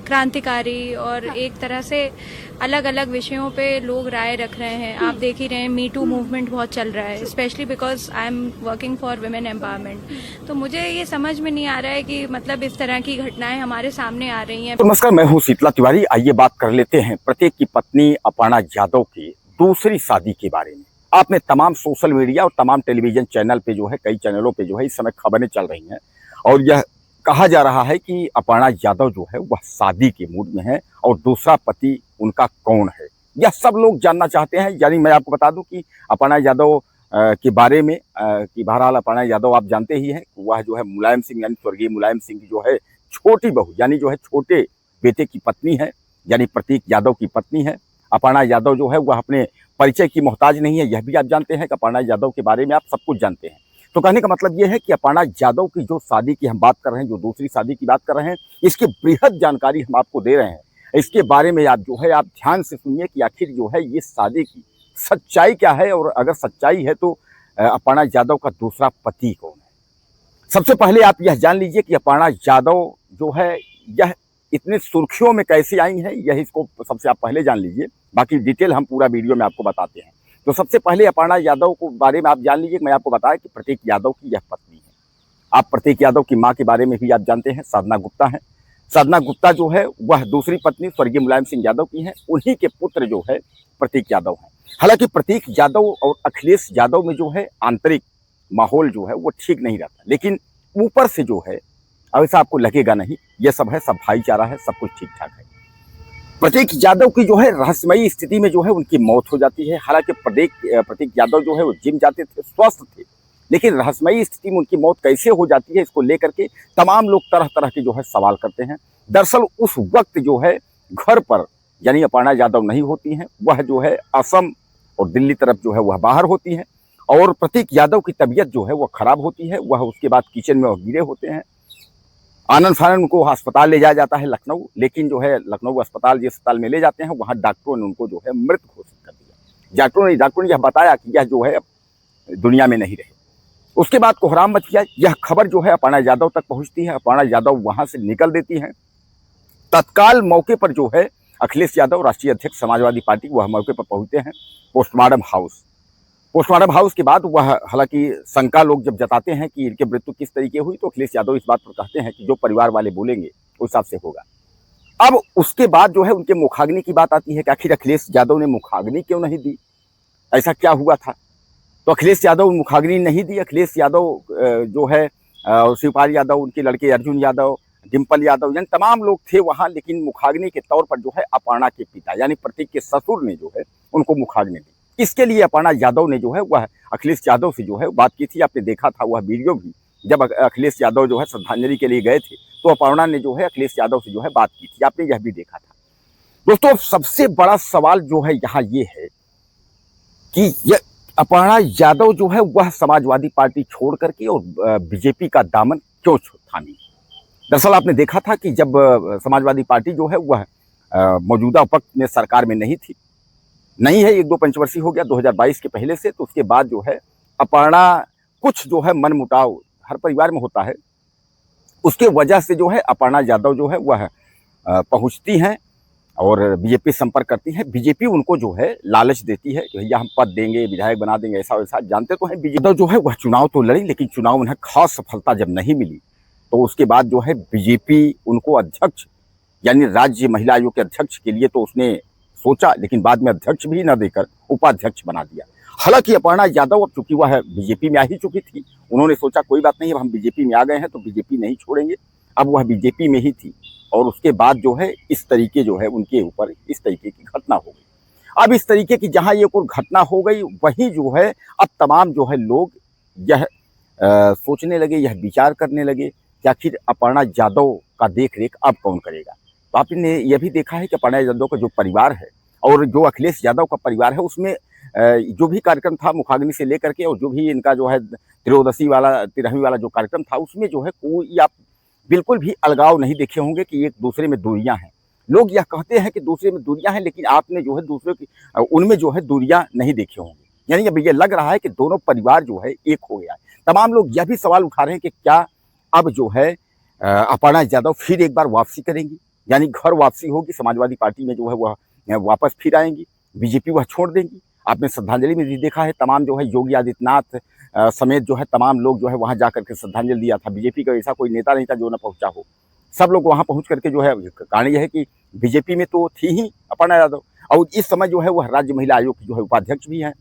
क्रांतिकारी और एक तरह से अलग अलग विषयों पे लोग राय रख रहे हैं। आप देख ही रहे हैं, मी टू मूवमेंट बहुत चल रहा है, specially because I am working for women empowerment. तो मुझे ये समझ में नहीं आ रहा है कि मतलब इस तरह की घटनाएं हमारे सामने आ रही हैं। तो नमस्कार, मैं हूं शीतला तिवारी। आइए बात कर लेते हैं प्रत्येक की पत्नी अपर्णा यादव की दूसरी शादी के बारे में। आपने तमाम सोशल मीडिया और तमाम टेलीविजन चैनल पे जो है, कई चैनलों पे जो है इस समय खबरें चल रही हैं और यह कहा जा रहा है कि अपर्णा यादव जो है वह शादी के मूड में है और दूसरा पति उनका कौन है, यह सब लोग जानना चाहते हैं। यानी मैं आपको बता दूं कि अपर्णा यादव के बारे में कि बहरहाल अपर्णा यादव आप जानते ही हैं, वह जो है मुलायम सिंह यानी स्वर्गीय मुलायम सिंह की जो है छोटी बहू यानी जो है छोटे बेटे की पत्नी है, यानी प्रतीक यादव की पत्नी है। अपर्णा यादव जो है वह अपने परिचय की मोहताज नहीं है, यह भी आप जानते हैं कि अपर्णा यादव के बारे में आप सब कुछ जानते हैं। तो कहने का मतलब यह है कि अपर्णा यादव की जो शादी की हम बात कर रहे हैं, जो दूसरी शादी की बात कर रहे हैं, इसकी बृहद जानकारी हम आपको दे रहे हैं। इसके बारे में आप जो है आप ध्यान से सुनिए कि आखिर जो है ये शादी की सच्चाई क्या है, और अगर सच्चाई है तो अपर्णा यादव का दूसरा पति कौन है। सबसे पहले आप यह जान लीजिए कि अपर्णा यादव जो है यह इतने सुर्खियों में कैसे आई है, यह इसको सबसे आप पहले जान लीजिए। बाकी डिटेल हम पूरा वीडियो में आपको बताते हैं। तो सबसे पहले अपर्णा यादव को बारे में आप जान लीजिए। मैं आपको बताया कि प्रतीक यादव की यह पत्नी है। आप प्रतीक यादव की मां के बारे में भी आप जानते हैं, साधना गुप्ता है। साधना गुप्ता जो है वह दूसरी पत्नी स्वर्गीय मुलायम सिंह यादव की है, उन्हीं के पुत्र जो है प्रतीक यादव है। हालांकि प्रतीक यादव और अखिलेश यादव में जो है आंतरिक माहौल जो है वो ठीक नहीं रहता, लेकिन ऊपर से जो है ऐसा आपको लगेगा नहीं, ये सब है, सब भाईचारा है, सब कुछ ठीक ठाक है। प्रतीक यादव की जो है रहस्यमयी स्थिति में जो है उनकी मौत हो जाती है। हालांकि प्रतीक यादव जो है वो जिम जाते थे, स्वस्थ थे, लेकिन रहस्यमयी स्थिति में उनकी मौत कैसे हो जाती है, इसको लेकर के तमाम लोग तरह तरह के जो है सवाल करते हैं। दरअसल उस वक्त जो है घर पर यानी अपर्णा यादव नहीं होती हैं, वह जो है असम और दिल्ली तरफ जो है वह बाहर होती हैं, और प्रतीक यादव की तबीयत जो है वह खराब होती है। वह उसके बाद किचन में गिरे होते हैं। आनंद फानंद उनको अस्पताल ले जाया जाता है लखनऊ, लेकिन जो है लखनऊ अस्पताल जिस अस्पताल में ले जाते हैं वहाँ डॉक्टरों ने उनको जो है मृत घोषित कर दिया। डॉक्टरों ने यह बताया कि यह जो है दुनिया में नहीं रहे। उसके बाद कोहराम मच गया। यह खबर जो है अपर्णा यादव तक पहुंचती है। अपर्णा यादव वहां से निकल देती हैं। तत्काल मौके पर जो है अखिलेश यादव, राष्ट्रीय अध्यक्ष समाजवादी पार्टी, वह मौके पर पहुंचते हैं पोस्टमार्टम हाउस के बाद वह, हालांकि शंका लोग जब जताते हैं कि इनकी मृत्यु किस तरीके हुई, तो अखिलेश यादव इस बात पर कहते हैं कि जो परिवार वाले बोलेंगे उस हिसाब से होगा। अब उसके बाद जो है उनके मुखाग्नि की बात आती है कि आखिर अखिलेश यादव ने मुखाग्नि क्यों नहीं दी, ऐसा क्या हुआ था। तो अखिलेश यादव मुखाग्नि नहीं दी। अखिलेश यादव जो है शिवपाल यादव, उनके लड़के अर्जुन यादव, डिम्पल यादव, यानी तमाम लोग थे वहां, लेकिन मुखाग्नि के तौर पर जो है अपर्णा के पिता यानी प्रतीक के ससुर ने जो है उनको मुखाग्नि दी। इसके लिए अपर्णा यादव ने जो है वह अखिलेश यादव से जो है बात की थी। आपने देखा था वह वीडियो भी, जब अखिलेश यादव जो है श्रद्धांजलि के लिए गए थे तो अपर्णा ने जो है अखिलेश यादव से जो है बात की थी, आपने यह भी देखा था। दोस्तों, सबसे बड़ा सवाल जो है यहाँ ये है कि यह अपर्णा यादव जो है वह समाजवादी पार्टी छोड़ करके और बीजेपी का दामन क्यों थामी। दरअसल आपने देखा था कि जब समाजवादी पार्टी जो है वह मौजूदा वक्त में सरकार में नहीं है, एक दो पंचवर्षीय हो गया 2022 के पहले से, तो उसके बाद जो है अपर्णा कुछ जो है मनमुटाव हर परिवार में होता है, उसके वजह से जो है अपर्णा यादव जो है वह पहुंचती हैं और बीजेपी संपर्क करती है। बीजेपी उनको जो है लालच देती है कि भैया हम पद देंगे, विधायक बना देंगे, ऐसा वैसा। जानते तो हैं बीजेपी जो है वह चुनाव तो लड़ी, लेकिन चुनाव उन्हें खास सफलता जब नहीं मिली तो उसके बाद जो है बीजेपी उनको अध्यक्ष यानी राज्य महिला आयोग के अध्यक्ष के लिए तो उसने सोचा, लेकिन बाद में अध्यक्ष भी न देकर उपाध्यक्ष बना दिया। हालांकि अपर्णा यादव अब चूंकि वह बीजेपी में आ ही चुकी थी, उन्होंने सोचा कोई बात नहीं, अब हम बीजेपी में आ गए हैं तो बीजेपी नहीं छोड़ेंगे। अब वह बीजेपी में ही थी और उसके बाद जो है इस तरीके जो है उनके ऊपर इस तरीके की घटना हो गई। अब इस तरीके की जहां ये कोई घटना हो गई, वहीं जो है अब तमाम जो है लोग यह सोचने लगे, यह विचार करने लगे कि आखिर अपर्णा यादव का देख रेख अब कौन करेगा। तो आपने यह भी देखा है कि अपर्णा यादव का जो परिवार है और जो अखिलेश यादव का परिवार है, उसमें जो भी कार्यक्रम था मुखाग्नि से लेकर के और जो भी इनका जो है त्रयोदशी वाला 13वीं वाला जो कार्यक्रम था, उसमें जो है कोई आप बिल्कुल भी अलगाव नहीं देखे होंगे कि एक दूसरे में दूरियां हैं। लोग यह कहते हैं कि दूसरे में दूरियां हैं, लेकिन आपने जो है दूसरे की उनमें जो है दूरियां नहीं देखी होंगी। यानी अब ये लग रहा है कि दोनों परिवार जो है एक हो गया है। तमाम लोग यह भी सवाल उठा रहे हैं कि क्या अब जो है अपर्णा यादव फिर एक बार वापसी करेंगी, यानी घर वापसी होगी, समाजवादी पार्टी में जो है वह वापस फिर आएंगी, बीजेपी वह छोड़ देंगी। आपने श्रद्धांजलि में भी देखा है, तमाम जो है योगी आदित्यनाथ समेत जो है तमाम लोग जो है वहां जाकर के श्रद्धांजलि दिया था। बीजेपी का ऐसा कोई नेता नहीं था जो न पहुंचा हो, सब लोग वहां पहुंच करके जो है, कारण यह है कि बीजेपी में तो थी ही अपर्णा यादव, और इस समय जो है वह राज्य महिला आयोग की जो है उपाध्यक्ष भी हैं।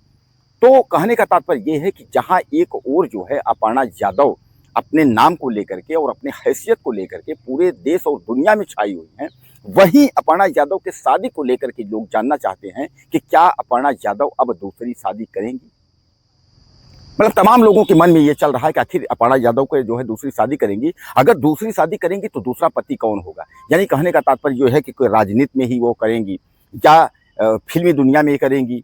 तो कहने का तात्पर्य यह है कि जहां एक और जो है अपर्णा यादव अपने नाम को लेकर के और अपने हैसियत को लेकर के पूरे देश और दुनिया में छाई हुई हैं, वहीं अपर्णा यादव के शादी को लेकर के लोग जानना चाहते हैं कि क्या अपर्णा यादव अब दूसरी शादी करेंगी। मतलब तमाम लोगों के मन में ये चल रहा है कि आखिर अपर्णा यादव को जो है दूसरी शादी करेंगी, अगर दूसरी शादी करेंगी तो दूसरा पति कौन होगा। यानी कहने का तात्पर्य जो है कि कोई राजनीति में ही वो करेंगी या फिल्मी दुनिया में करेंगी,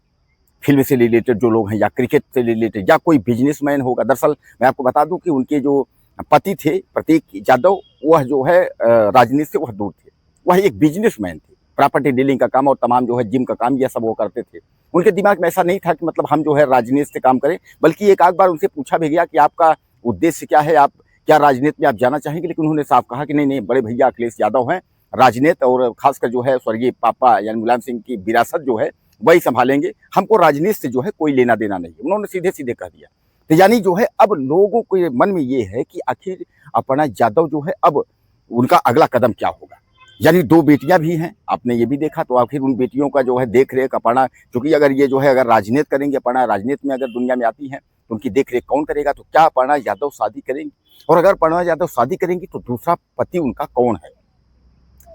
फिल्म से रिलेटेड जो लोग हैं, या क्रिकेट से रिलेटेड, या कोई बिजनेसमैन होगा। दरअसल मैं आपको बता दूं कि उनके जो पति थे प्रतीक यादव, वह जो है राजनीति से वह दूर थे, वह एक बिजनेसमैन थे, प्रॉपर्टी डीलिंग का काम और तमाम जो है जिम का काम, यह सब वो करते थे। उनके दिमाग में ऐसा नहीं था कि मतलब हम जो है राजनीति से काम करें, बल्कि एक आध बार उनसे पूछा भी गया कि आपका उद्देश्य क्या है, आप क्या राजनीति में आप जाना चाहेंगे, लेकिन उन्होंने साफ कहा कि नहीं नहीं, बड़े भैया अखिलेश यादव हैं, राजनीति और खासकर जो है स्वर्गीय पापा यानी मुलायम सिंह की विरासत जो है वही संभालेंगे, हमको राजनीति से जो है कोई लेना देना नहीं। उन्होंने सीधे सीधे कह दिया। तो यानी जो है अब लोगों के मन में ये है कि आखिर अपर्णा यादव जो है अब उनका अगला कदम क्या होगा। यानी दो बेटियां भी हैं, आपने ये भी देखा, तो आखिर उन बेटियों का जो है देख रेख अपर्णा, क्योंकि अगर ये जो है अगर राजनीति करेंगे, अपर्णा राजनीति में अगर दुनिया में आती हैं तो उनकी देख रेख कौन करेगा। तो क्या अपर्णा यादव शादी करेंगी, और अगर अपर्णा यादव शादी करेंगी तो दूसरा पति उनका कौन है।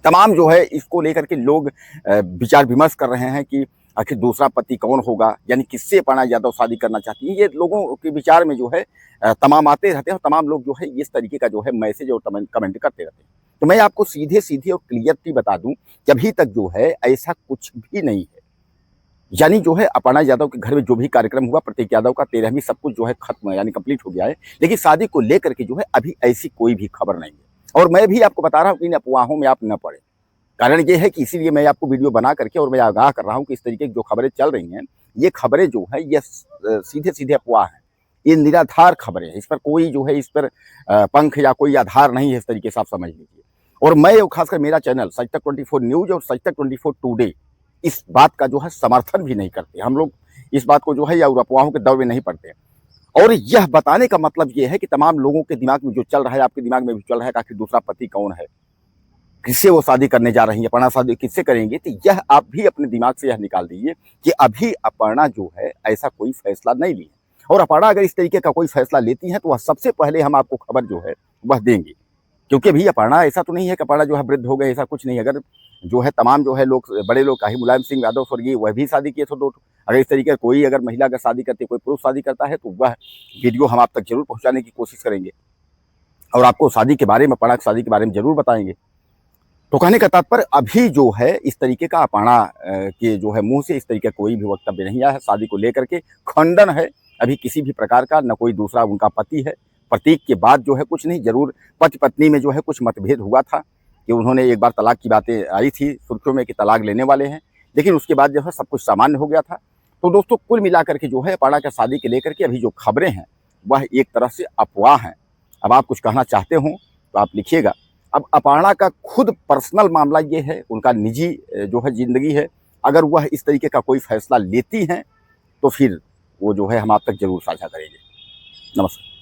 तमाम जो है इसको लेकर के लोग विचार विमर्श कर रहे हैं कि आखिर दूसरा पति कौन होगा, यानी किससे अपर्णा यादव शादी करना चाहती हैं। ये लोगों के विचार में जो है तमाम आते रहते हैं, और तमाम लोग जो है इस तरीके का जो है मैसेज और कमेंट करते रहते हैं। तो मैं आपको सीधे सीधे और क्लियरली बता दूं कि अभी तक जो है ऐसा कुछ भी नहीं है। यानी जो है अपर्णा यादव के घर में जो भी कार्यक्रम हुआ, प्रतीक यादव का 13वीं सब कुछ जो है खत्म यानी कंप्लीट हो गया है, लेकिन शादी को लेकर के जो है अभी ऐसी कोई भी खबर नहीं है। और मैं भी आपको बता रहा हूँ कि इन अफवाहों में आप न पड़े। कारण ये है कि इसीलिए मैं आपको वीडियो बना करके और मैं आगाह कर रहा हूँ कि इस तरीके की जो खबरें चल रही हैं, ये खबरें जो है ये सीधे सीधे अफवाह हैं, ये निराधार खबरें हैं, इस पर कोई जो है इस पर पंख या कोई आधार नहीं है, इस तरीके से आप समझ लीजिए। और मैं खासकर मेरा चैनल सच तक 24 न्यूज और सच तक 24 टुडे इस बात का जो है समर्थन भी नहीं करते। हम लोग इस बात को जो है या अफवाहों के दौर में नहीं पड़ते। और यह बताने का मतलब ये है कि तमाम लोगों के दिमाग में जो चल रहा है, आपके दिमाग में भी चल रहा है कि आखिर दूसरा पति कौन है, किससे वो शादी करने जा रही है, अपर्णा शादी किससे करेंगे। तो यह आप भी अपने दिमाग से यह निकाल दीजिए कि अभी अपर्णा जो है ऐसा कोई फैसला नहीं ली है। और अपर्णा अगर इस तरीके का कोई फैसला लेती है तो वह सबसे पहले हम आपको खबर जो है वह देंगे। क्योंकि अभी अपर्णा ऐसा तो नहीं है कि अपर्णा जो है वृद्ध हो गए, ऐसा कुछ नहीं है। अगर जो है तमाम जो है लोग, बड़े लोग, काहे मुलायम सिंह यादव स्वर्गीय, वह भी शादी किए थे 2। अगर इस तरीके कोई अगर महिला अगर शादी करती है, कोई पुरुष शादी करता है, तो वह वीडियो हम आप तक जरूर पहुंचाने की कोशिश करेंगे और आपको शादी के बारे में, अपर्णा की शादी के बारे में जरूर बताएंगे। तो कहने का तात्पर्य अभी जो है इस तरीके का अपर्णा के जो है मुंह से इस तरीके का कोई भी वक्तव्य नहीं आया है। शादी को लेकर के खंडन है अभी किसी भी प्रकार का, न कोई दूसरा उनका पति है। प्रतीक के बाद जो है कुछ नहीं, जरूर पति पत्नी में जो है कुछ मतभेद हुआ था कि उन्होंने एक बार तलाक की बातें आई थी सुर्खियों में कि तलाक लेने वाले हैं, लेकिन उसके बाद जो है सब कुछ सामान्य हो गया था। तो दोस्तों कुल मिलाकर के जो है अपर्णा का शादी के लेकर के अभी जो खबरें हैं वह एक तरह से अफवाह हैं। अब आप कुछ कहना चाहते हो तो आप लिखिएगा। अब अपर्णा का खुद पर्सनल मामला ये है, उनका निजी जो है जिंदगी है। अगर वह इस तरीके का कोई फैसला लेती हैं तो फिर वो जो है हम आप तक जरूर साझा करेंगे। नमस्कार।